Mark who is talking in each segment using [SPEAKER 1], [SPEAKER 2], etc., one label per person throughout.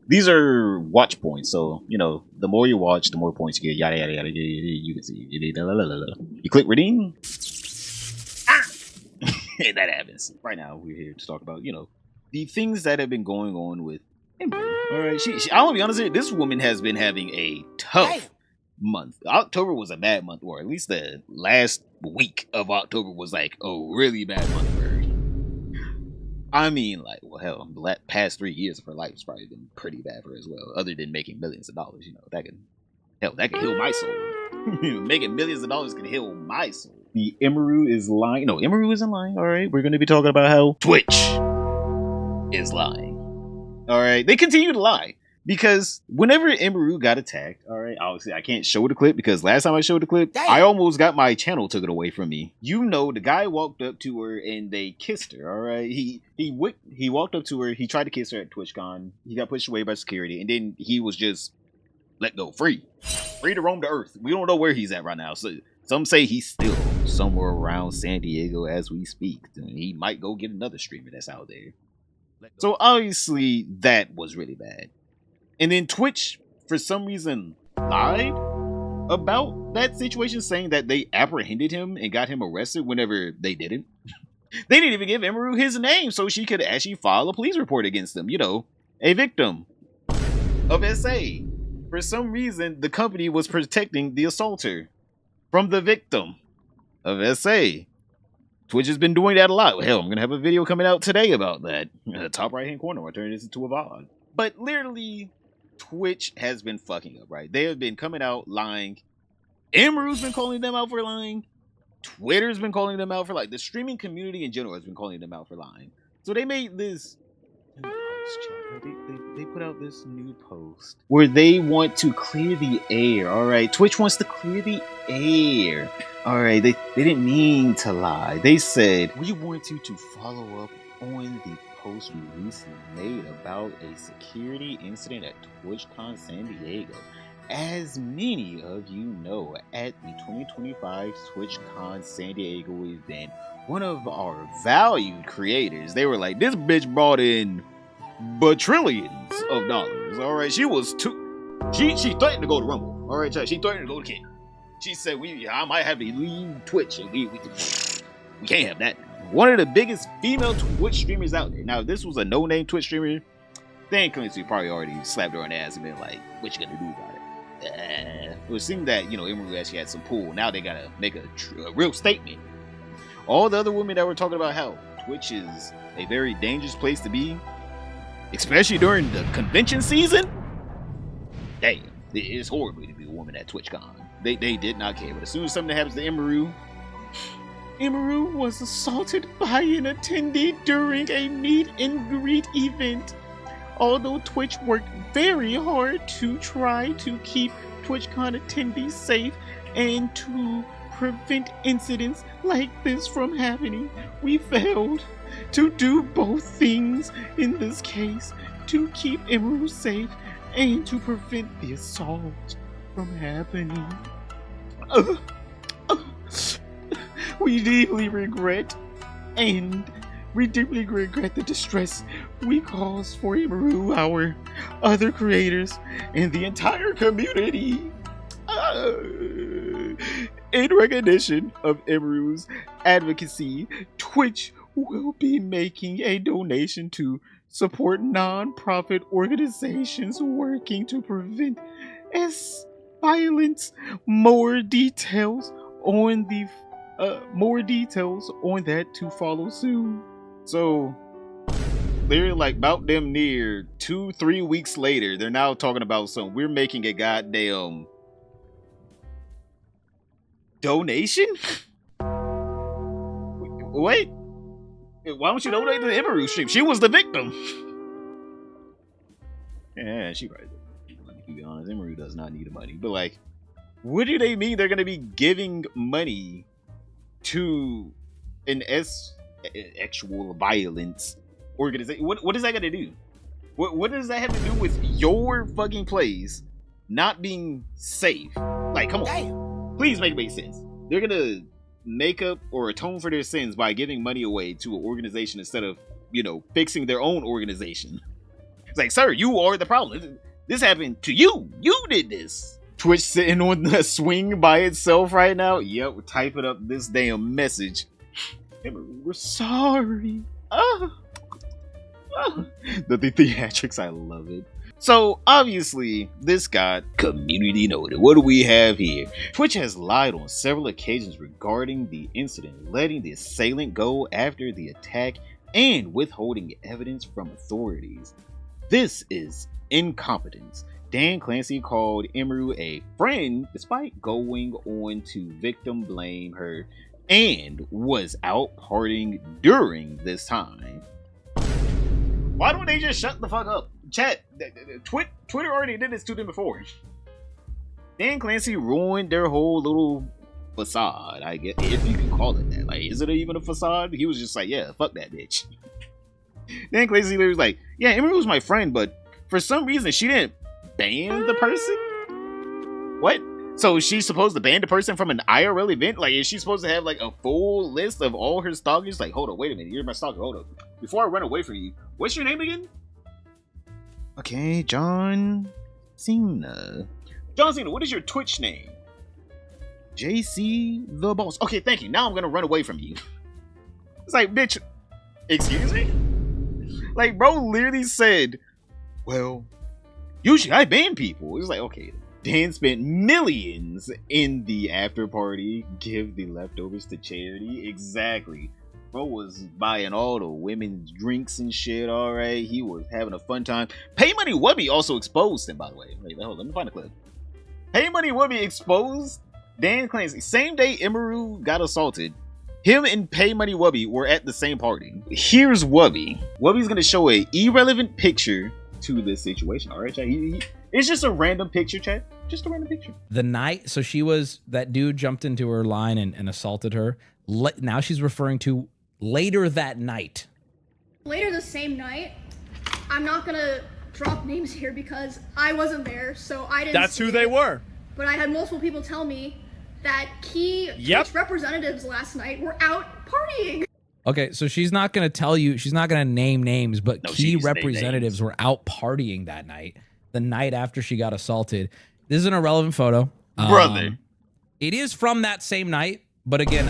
[SPEAKER 1] these are watch points. So, you know, the more you watch, the more points you get. Yada yada yada. You can see. You click redeem. And that happens. Right now, we're here to talk about, you know, the things that have been going on with Ember. All right, I want to be honest here. This woman has been having a tough month. October was a bad month, or at least the last week of October was like a really bad month for her. I mean, like, well, hell, the past 3 years of her life has probably been pretty bad for her as well. Other than making millions of dollars, you know, that can heal my soul. Making millions of dollars can heal my soul. The Emeru is lying. No, Emeru isn't lying. All right, we're going to be talking about how Twitch is lying. All right, they continue to lie because whenever Emeru got attacked, all right, obviously I can't show the clip because last time I showed the clip, I almost got my channel taken away from me. You know, the guy walked up to her and they kissed her. All right, he walked up to her. He tried to kiss her at TwitchCon. He got pushed away by security, and then he was just let go, free to roam the earth. We don't know where he's at right now. So some say he's still somewhere around San Diego as we speak. He might go get another streamer that's out there. So obviously that was really bad. And then Twitch, for some reason, lied about that situation, saying that they apprehended him and got him arrested whenever they didn't. They didn't even give Emeru his name so she could actually file a police report against him. You know, a victim of SA. For some reason, the company was protecting the assaulter from the victim of SA. Twitch has been doing that a lot. Hell, I'm going to have a video coming out today about that. In the top right-hand corner, I'll turn this into a VOD. But literally, Twitch has been fucking up, right? They have been coming out lying. Emeru's been calling them out for lying. Twitter's been calling them out for lying. The streaming community in general has been calling them out for lying. So they made this... They put out this new post where they want to clear the air. All right, Twitch wants to clear the air. All right, they didn't mean to lie. They said, we want you to follow up on the post we recently made about a security incident at TwitchCon San Diego. As many of you know, at the 2025 TwitchCon San Diego event, one of our valued creators, they were like, this bitch brought in trillions of dollars. All right, she threatened to go to Rumble. All right, she threatened to go to King. She said, I might have to leave Twitch, and we can't have that. One of the biggest female Twitch streamers out there. Now, if this was a no-name Twitch streamer, Dan Clancy probably already slapped her on the ass and been like, what you gonna do about it? It would seem that, you know, Emeru actually had some pull. Now they gotta make a real statement. All the other women that were talking about how Twitch is a very dangerous place to be, especially during the convention season. Damn, it's horrible to be a woman at TwitchCon. They did not care. But as soon as something happens to Emeru was assaulted by an attendee during a meet and greet event. Although Twitch worked very hard to try to keep TwitchCon attendees safe and to prevent incidents like this from happening, we failed to do both things in this case, to keep Emeru safe and to prevent the assault from happening. We deeply regret the distress we caused for Emeru, our other creators, and the entire community. In recognition of Emeru's advocacy, Twitch will be making a donation to support non-profit organizations working to prevent violence. More details on that to follow soon. So they're like about them near 2-3 weeks later, they're now talking about we're making a goddamn donation? Wait, why don't you donate to the Emeru stream? She was the victim. Yeah, she right. To be honest, Emeru does not need the money. But like, what do they mean they're gonna be giving money to an actual violence organization? What is that gonna do? What does that have to do with your fucking place not being safe? Like, come on, please make sense. They're gonna make up or atone for their sins by giving money away to an organization instead of, you know, fixing their own organization. It's like, sir, you are the problem. This happened to you. You did this. Twitch sitting on the swing by itself right now. Yep, we're typing up this damn message. We're sorry. The theatrics, I love it. So, obviously, this got community noted. What do we have here? Twitch has lied on several occasions regarding the incident, letting the assailant go after the attack and withholding evidence from authorities. This is incompetence. Dan Clancy called Emeru a friend despite going on to victim blame her and was out partying during this time. Why don't they just shut the fuck up? Chat, Twitter already did this to them before. Dan Clancy ruined their whole little facade, I guess, if you can call it that. Like, is it even a facade? He was just like, yeah, fuck that bitch. Dan Clancy was like, yeah, Emery was my friend, but for some reason she didn't ban the person? What? So she's supposed to ban the person from an IRL event? Like, is she supposed to have like a full list of all her stalkers? Like, hold on, wait a minute, you're my stalker, hold up. Before I run away from you, what's your name again? Okay, John Cena. John Cena, what is your Twitch name? JC the Boss. Okay, thank you. Now I'm gonna run away from you. It's like, bitch, excuse me? Like, bro literally said, well, usually I ban people. It's like, okay, Dan spent millions in the after party, give the leftovers to charity. Exactly. Bro was buying all the women's drinks and shit, alright? He was having a fun time. Pay Money Wubby also exposed him, by the way. Wait, hold on, let me find the clip. Pay Money Wubby exposed Dan Clancy. Same day Emeru got assaulted, him and Pay Money Wubby were at the same party. Here's Wubby. Wubby's gonna show a irrelevant picture to this situation, alright, chat? It's just a random picture, chat. Just a random picture.
[SPEAKER 2] The night, so that dude jumped into her line and assaulted her. Now she's referring to later that night.
[SPEAKER 3] Later the same night, I'm not gonna drop names here because I wasn't there, so I didn't.
[SPEAKER 4] That's who they were.
[SPEAKER 3] But I had multiple people tell me that key Twitch representatives last night were out partying.
[SPEAKER 2] Okay, so she's not gonna tell you, she's not gonna name names, but key representatives were out partying that night, the night after she got assaulted. This is an irrelevant photo.
[SPEAKER 1] Brother.
[SPEAKER 2] It is from that same night, but again,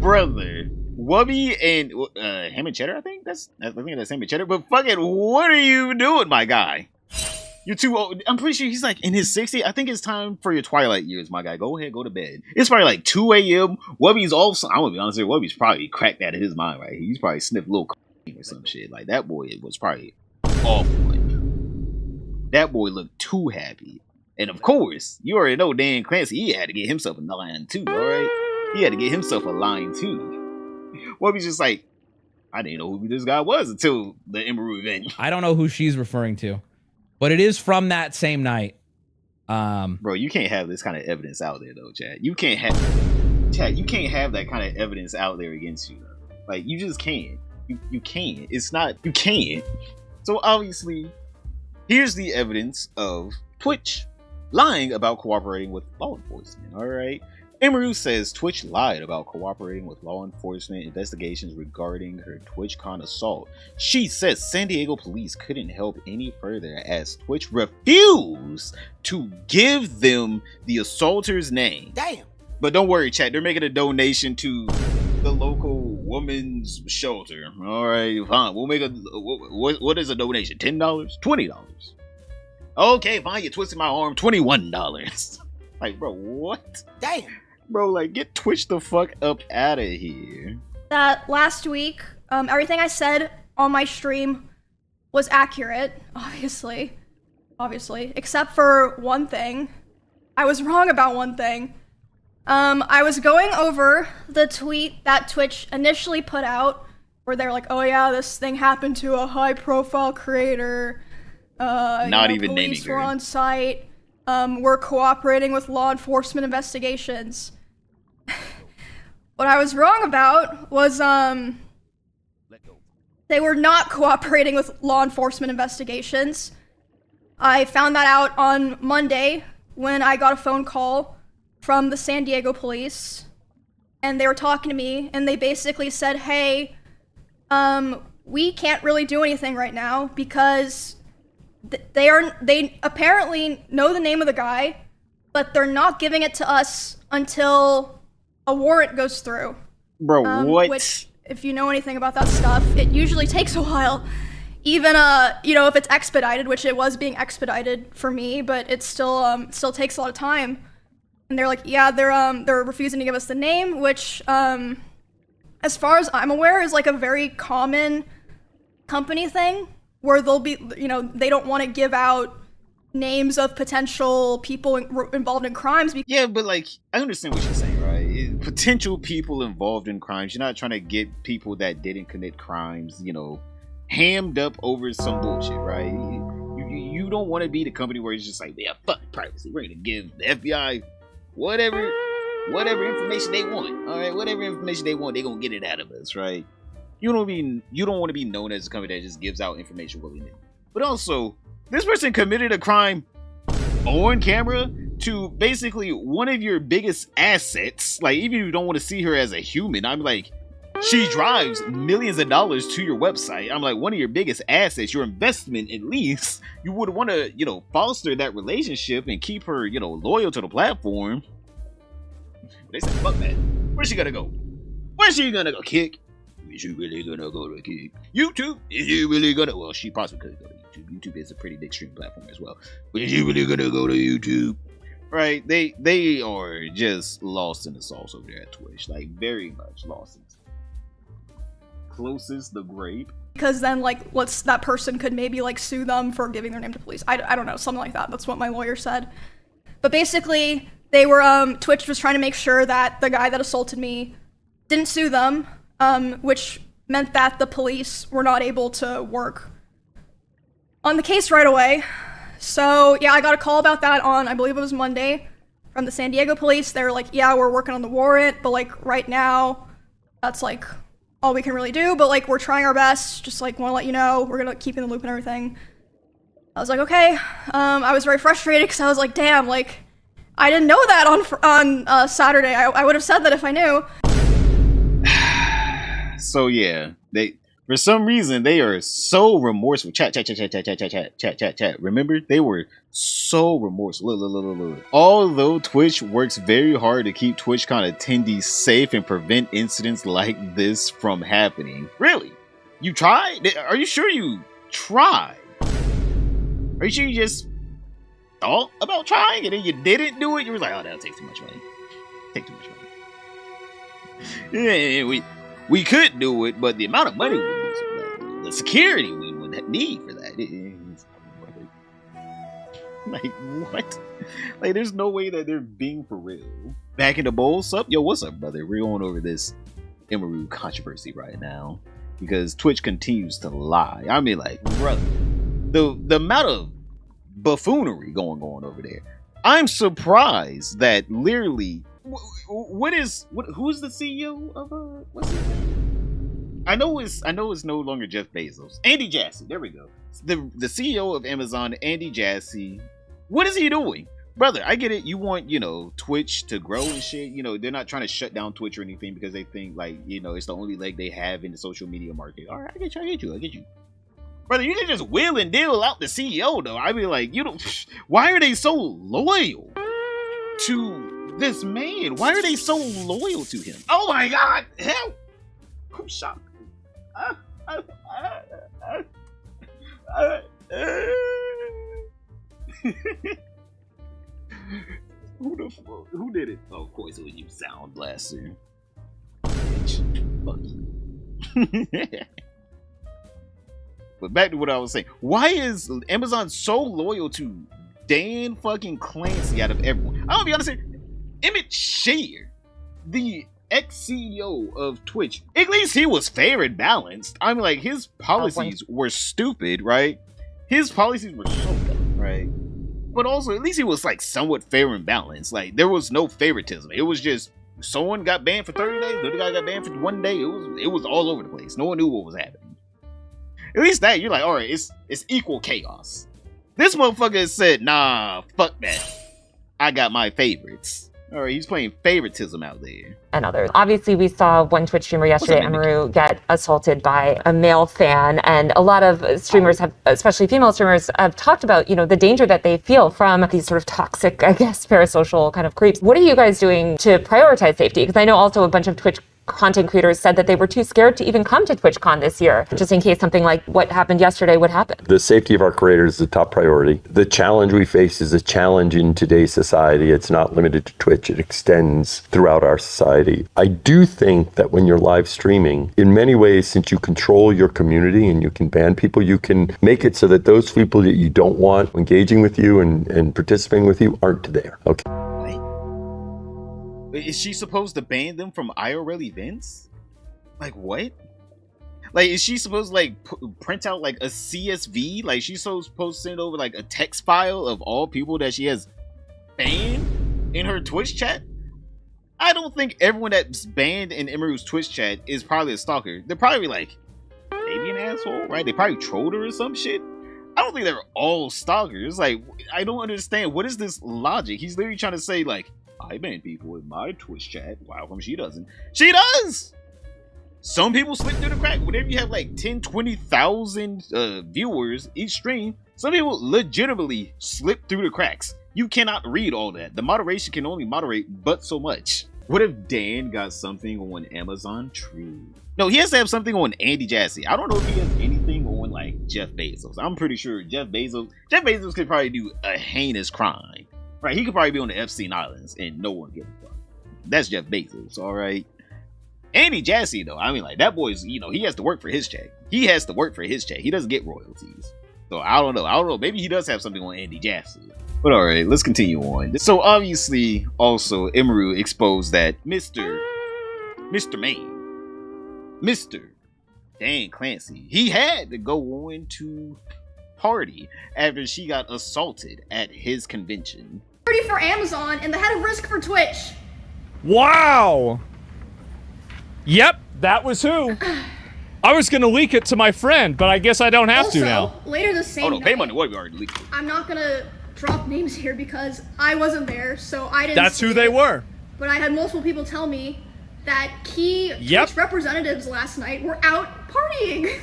[SPEAKER 1] brother, Wubby and Ham and Cheddar, I think that's Ham and Cheddar. But fucking, what are you doing, my guy? You're too old. I'm pretty sure he's like in his 60s. I think it's time for your twilight years, my guy. Go ahead, go to bed. It's probably like 2 a.m. Wubby's also, I'm gonna be honest here, Wubby's probably cracked out of his mind, right? He's probably sniffed a little or some shit. Like, that boy was probably awful. That boy looked too happy. And of course, you already know Dan Clancy, he had to get himself a line too, alright? He had to get himself a line too. Wubby's just like, I didn't know who this guy was until the Emeru event.
[SPEAKER 2] I don't know who she's referring to, but it is from that same night.
[SPEAKER 1] Bro, you can't have this kind of evidence out there though, Chad. You can't have that kind of evidence out there against you though. Like, you just can't. You can't. It's not, you can't. So obviously, here's the evidence of Twitch lying about cooperating with law enforcement, alright? Emeru says Twitch lied about cooperating with law enforcement investigations regarding her TwitchCon assault. She says San Diego police couldn't help any further as Twitch refused to give them the assaulter's name.
[SPEAKER 5] Damn.
[SPEAKER 1] But don't worry, chat, they're making a donation to the local women's shelter. Alright, fine. We'll make a, what is a donation? $10? $20? Okay, fine, you twisted my arm, $21. Like, bro, what?
[SPEAKER 5] Damn.
[SPEAKER 1] Bro, like, get Twitch the fuck up out of here.
[SPEAKER 3] That last week, everything I said on my stream was accurate, obviously, except for one thing. I was wrong about one thing. I was going over the tweet that Twitch initially put out, where they're like, oh yeah, this thing happened to a high-profile creator.
[SPEAKER 1] Not even naming
[SPEAKER 3] police were
[SPEAKER 1] her.
[SPEAKER 3] on site. We're cooperating with law enforcement investigations. What I was wrong about was, they were not cooperating with law enforcement investigations. I found that out on Monday when I got a phone call from the San Diego police, and they were talking to me, and they basically said, hey, we can't really do anything right now because they apparently know the name of the guy, but they're not giving it to us until a warrant goes through.
[SPEAKER 1] Bro, what?
[SPEAKER 3] Which, if you know anything about that stuff, it usually takes a while. Even you know, if it's expedited, which it was being expedited for me, but it still takes a lot of time. And they're like, yeah, they're refusing to give us the name, which as far as I'm aware is like a very common company thing, where they'll be, you know, they don't want to give out names of potential people involved in crimes.
[SPEAKER 1] Yeah, but like, I understand what you're saying, right? Potential people involved in crimes. You're not trying to get people that didn't commit crimes, you know, hammed up over some bullshit, right? You don't want to be the company where it's just like, yeah, fuck privacy. We're gonna give the FBI whatever information they want. All right, whatever information they want, they're gonna get it out of us, right? You don't want to be known as a company that just gives out information willy-nilly. But also, this person committed a crime on camera to basically one of your biggest assets. Like, even if you don't want to see her as a human, I'm like, she drives millions of dollars to your website. I'm like, one of your biggest assets, your investment at least, you would want to, you know, foster that relationship and keep her, you know, loyal to the platform. They said, fuck that. Where's she gonna go? Where's she gonna go? Kick? Is she really gonna go to Kick? YouTube? Is she really gonna? Well, she possibly could go to YouTube. YouTube is a pretty big stream platform as well. But is she really gonna go to YouTube? Right? They are just lost in the sauce over there at Twitch. Like, very much lost in the sauce. Closest the grape.
[SPEAKER 3] Because then, like, that person could maybe, like, sue them for giving their name to police. I don't know, something like that. That's what my lawyer said. But basically, they were, Twitch was trying to make sure that the guy that assaulted me didn't sue them, which meant that the police were not able to work on the case right away. So, yeah, I got a call about that on, I believe it was Monday, from the San Diego police. They were like, yeah, we're working on the warrant, but, like, right now, that's, like, all we can really do, but, like, we're trying our best. Just, like, want to let you know, we're gonna keep in the loop and everything. I was like, okay. I was very frustrated because I was like, damn, like, I didn't know that on Saturday. I would have said that if I knew.
[SPEAKER 1] So yeah, for some reason they are so remorseful. Chat. Remember, they were so remorseful. Look. Although Twitch works very hard to keep TwitchCon attendees safe and prevent incidents like this from happening. Really? You tried? Are you sure you tried? Are you sure you just thought about trying and then you didn't do it? You were like, oh, that'll take too much money. Yeah, we could do it, but the amount of money we lose, the security we would need for that is like, what? Like, there's no way that they're being for real. Back in the bowl, sup? Yo, what's up, brother? We're going over this Emerald controversy right now because Twitch continues to lie. I mean, like, brother, the amount of buffoonery going on over there. I'm surprised that literally, who's the CEO of what's his name? I know it's no longer Jeff Bezos. Andy Jassy, there we go. The CEO of Amazon, Andy Jassy. What is he doing? Brother, I get it. You want, you know, Twitch to grow and shit. You know, they're not trying to shut down Twitch or anything because they think, like, you know, it's the only leg they have in the social media market. All right, I get you. Brother, you can just wheel and deal out the CEO, though. I mean, like, you don't. Why are they so loyal to this man? Why are they so loyal to him? Oh my God! Help! I'm shocked. Who did it? Oh, of course it was you, Sound Blaster. Fuck you. But back to what I was saying. Why is Amazon so loyal to Dan fucking Clancy out of everyone? I'm gonna be honest here. Emmett Shear, the ex-CEO of Twitch, at least he was fair and balanced. I mean, like, his policies were stupid, right? His policies were so dumb, right? But also, at least he was, like, somewhat fair and balanced. Like, there was no favoritism. It was just, someone got banned for 30 days, the other guy got banned for 1 day. It was all over the place. No one knew what was happening. At least that, you're like, all right, it's equal chaos. This motherfucker said, nah, fuck that. I got my favorites. All right, he's playing favoritism out there.
[SPEAKER 4] And others. Obviously, we saw one Twitch streamer yesterday, Emeru, get assaulted by a male fan. And a lot of streamers have, especially female streamers, have talked about, the danger that they feel from these sort of toxic, I guess, parasocial kind of creeps. What are you guys doing to prioritize safety? Because I know also a bunch of Twitch content creators said that they were too scared to even come to TwitchCon this year, just in case something like what happened yesterday would happen.
[SPEAKER 5] The safety of our creators is the top priority. The challenge we face is a challenge in today's society. It's not limited to Twitch. It extends throughout our society. I do think that when you're live streaming, in many ways, since you control your community and you can ban people, you can make it so that those people that you don't want engaging with you and participating with you aren't there. Okay.
[SPEAKER 1] Is she supposed to ban them from IRL events? Like what? Like, is she supposed to like print out like a CSV? Like, she's supposed to send over like a text file of all people that she has banned in her Twitch chat? I don't think everyone that's banned in Emeru's Twitch chat is probably a stalker. They're probably like maybe an asshole, right? They probably trolled her or some shit. I don't think they're all stalkers. Like, I don't understand. What is this logic? He's literally trying to say like, I ban people in my Twitch chat. Wow, come she doesn't. She does! Some people slip through the crack. Whenever you have like 10, 20,000 viewers each stream, some people legitimately slip through the cracks. You cannot read all that. The moderation can only moderate but so much. What if Dan got something on Amazon? True. No, he has to have something on Andy Jassy. I don't know if he has anything on like Jeff Bezos. I'm pretty sure Jeff Bezos could probably do a heinous crime. Right, he could probably be on the Epstein Islands and no one gives a fuck. That's Jeff Bezos, all right? Andy Jassy, though, I mean, like, that boy's, he has to work for his check. He has to work for his check. He doesn't get royalties. So, I don't know. Maybe he does have something on Andy Jassy. But all right, let's continue on. So, obviously, also, Emeru exposed that Mr. Dan Clancy, he had to go on to party after she got assaulted at his convention.
[SPEAKER 3] For Amazon and the head of risk for Twitch.
[SPEAKER 6] Wow. Yep, that was who. I was gonna leak it to my friend, but I guess I don't have to now.
[SPEAKER 3] Later the same night,
[SPEAKER 1] pay money. What, we already leaked it.
[SPEAKER 3] I'm not gonna drop names here because I wasn't there, so I didn't.
[SPEAKER 6] That's who they were.
[SPEAKER 3] But I had multiple people tell me that key Twitch representatives last night were out partying.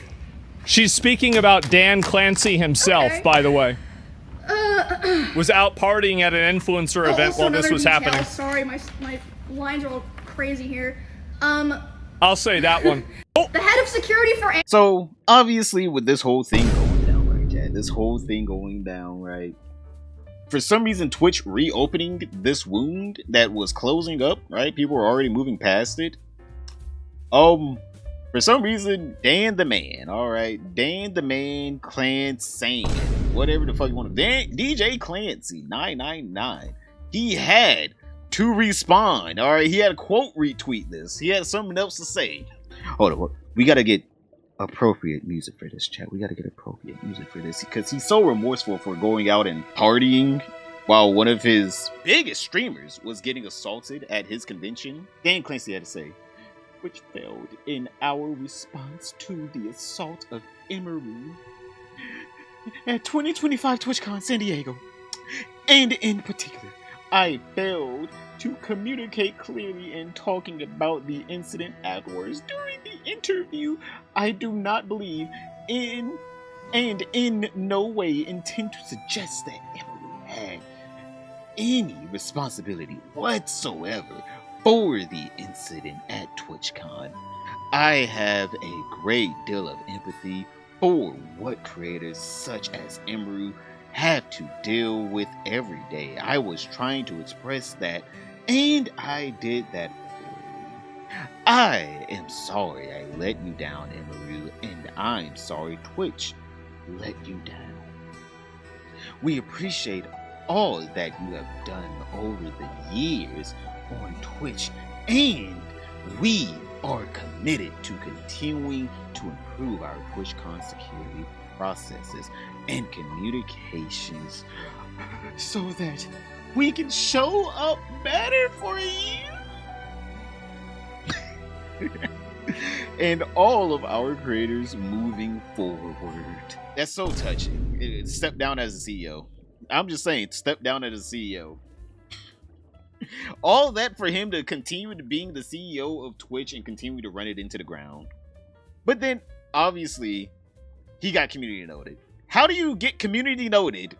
[SPEAKER 6] She's speaking about Dan Clancy himself, by the way. Was out partying at an influencer event while this was happening.
[SPEAKER 3] Sorry, my lines are all crazy here.
[SPEAKER 6] I'll say that one.
[SPEAKER 3] The head of security for
[SPEAKER 1] So, obviously, with this whole thing going down, right, Chad? This whole thing going down, right? For some reason, Twitch reopening this wound that was closing up, right? People were already moving past it. For some reason, Dan the Man, all right? Dan the Man, Clancy, whatever the fuck you want to... DJ Clancy, 999. He had to respond, all right? He had a quote retweet this. He had something else to say. Hold on, we got to get appropriate music for this, chat. We got to get appropriate music for this because he's so remorseful for going out and partying while one of his biggest streamers was getting assaulted at his convention. Dan Clancy had to say, which failed in our response to the assault of Emeru at 2025 TwitchCon San Diego. And in particular, I failed to communicate clearly in talking about the incident afterwards. During the interview, I do not believe in no way intend to suggest that Emeru had any responsibility whatsoever for the incident at TwitchCon. I have a great deal of empathy for what creators such as Emeru have to deal with every day. I was trying to express that, and I did that poorly. I am sorry I let you down, Emeru, and I'm sorry Twitch let you down. We appreciate all that you have done over the years on Twitch, and we are committed to continuing to improve our TwitchCon security processes and communications so that we can show up better for you and all of our creators moving forward. That's so touching. Step down as a CEO. I'm just saying, step down as a CEO. All that for him to continue to being the CEO of Twitch and continue to run it into the ground. But then, obviously, he got community noted. How do you get community noted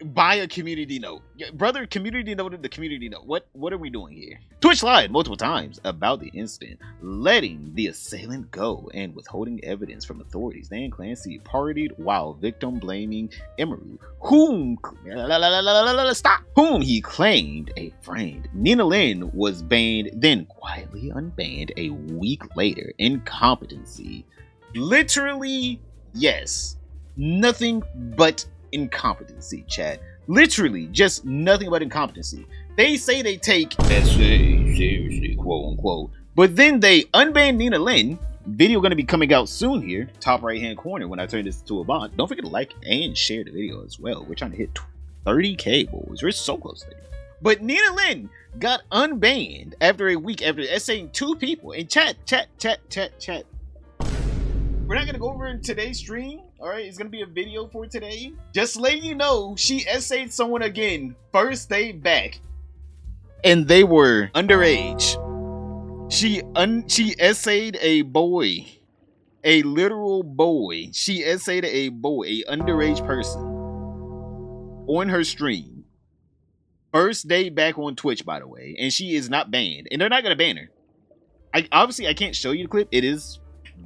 [SPEAKER 1] by a community note? Brother, community noted the community note. What are we doing here? Twitch lied multiple times about the incident, letting the assailant go and withholding evidence from authorities. Dan Clancy partied while victim blaming Emeru, whom he claimed a friend. Nina Lynn was banned, then quietly unbanned a week later. Incompetency. Literally, yes. Nothing but incompetency, chat. Literally, just nothing but incompetency. They say they take SA seriously, quote unquote, but then they unban Nina Lynn. Video gonna be coming out soon here, top right hand corner when I turn this to a bot. Don't forget to like and share the video as well. We're trying to hit 30K, boys. We're so close to it. But Nina Lynn got unbanned after a week after essaying 2 people. And chat. We're not gonna go over in today's stream. All right, it's gonna be a video for today. Just letting you know, she essayed someone again, first day back, and they were underage. She essayed a boy, a literal boy. She essayed a boy, a underage person, on her stream. First day back on Twitch, by the way, and she is not banned, and they're not gonna ban her. I can't show you the clip. It is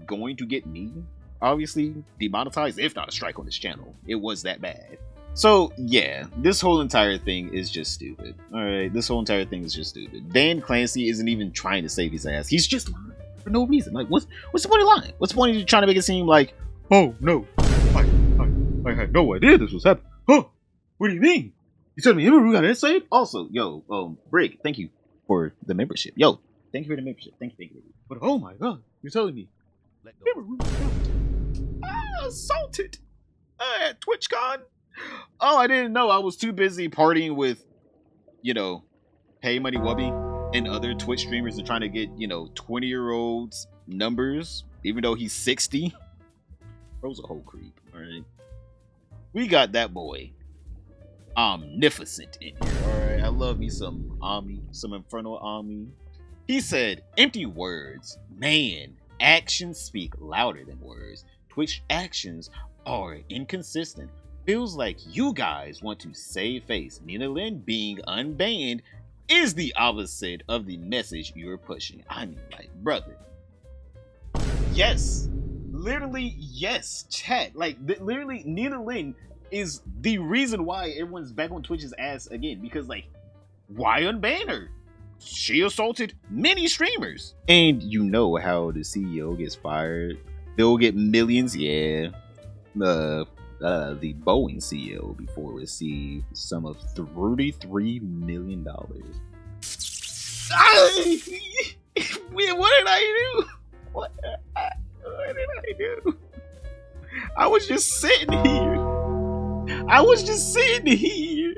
[SPEAKER 1] going to get me obviously demonetized, if not a strike on this channel. It was that bad. So yeah, this whole entire thing is just stupid. All right, this whole entire thing is just stupid. Dan Clancy isn't even trying to save his ass. He's just lying for no reason. Like, what's the point of lying? What's the point of trying to make it seem like, oh no, I had no idea this was happening. Oh, what do you mean? You told me Emeru got essayed? Also, yo, Brig, thank you for the membership. Yo, thank you for the membership. Thank you. But oh my god, you're telling me Emeru got assaulted at TwitchCon? Oh, I didn't know. I was too busy partying with, Pay Money Wubby and other Twitch streamers and trying to get, 20-year-olds numbers, even though he's 60. Bro's a whole creep, alright? We got that boy Omnificent in here, alright? I love me some Ami, some Infernal Ami. He said, empty words. Man, actions speak louder than words. Twitch actions are inconsistent. Feels like you guys want to save face. Nina Lynn being unbanned is the opposite of the message you're pushing. I mean, like, brother. Yes. Literally, yes. Chat. Like, literally, Nina Lynn is the reason why everyone's back on Twitch's ass again. Because, like, why unban her? She assaulted many streamers. And you know how the CEO gets fired. They'll get millions. Yeah. The Boeing CEO before received a sum of $33 million. Wait, what did I do? What did I do? I was just sitting here.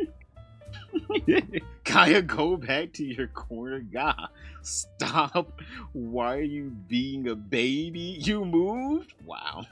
[SPEAKER 1] Kaya, go back to your corner. God, stop. Why are you being a baby? You moved? Wow.